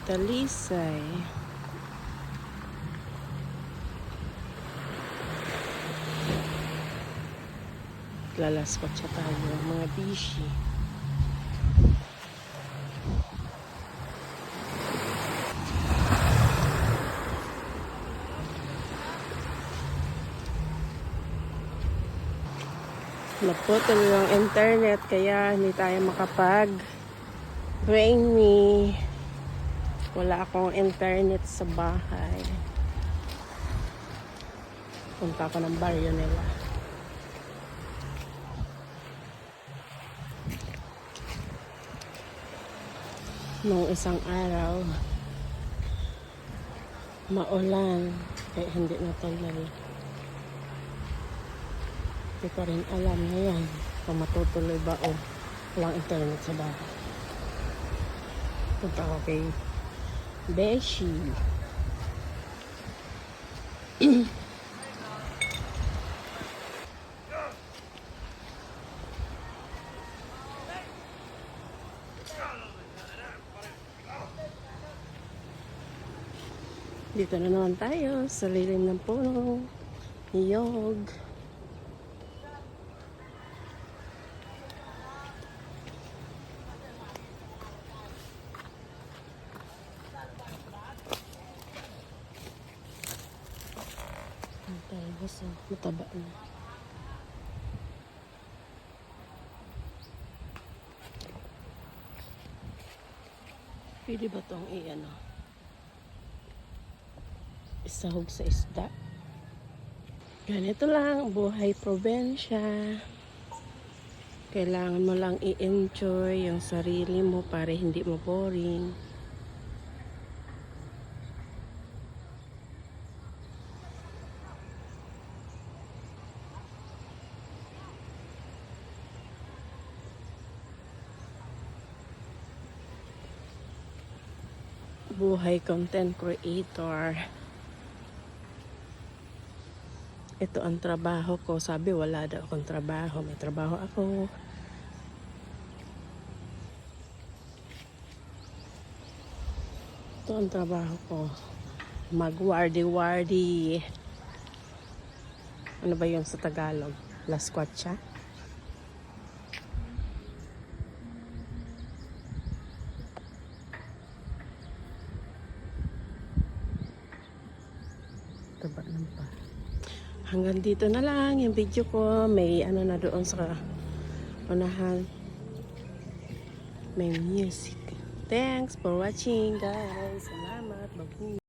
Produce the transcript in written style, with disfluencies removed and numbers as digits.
Talisay. Lalaspat siya tayo, mga bishi. Naputol yung internet kaya hindi tayo makapag-rainy. Wala akong internet sa bahay. Punta ako ng baryo nila. Nung isang araw, maulan, kaya hindi natuloy. Hindi ko rin alam ngayon kung matutuloy ba o walang internet sa bahay. Punta ako kay Beshi. Dito na naman tayo sa lilim ng puno. Niyog. Tayo sa mataba na. Pwede ba itong isahog sa isda? Ganito lang buhay probinsya. Kailangan mo lang i-enjoy yung sarili mo para hindi mo boring. Buhay content creator. Ito ang trabaho ko. Sabi wala daw akong trabaho. May trabaho ako. Ito ang trabaho ko. Magwardi-wardi. Ano ba yun sa Tagalog? Lasquatcha? Taba ng pa. Hanggang dito na lang yung video ko. May na doon sa unahan. May music. Thanks for watching guys. Salamat. Bye.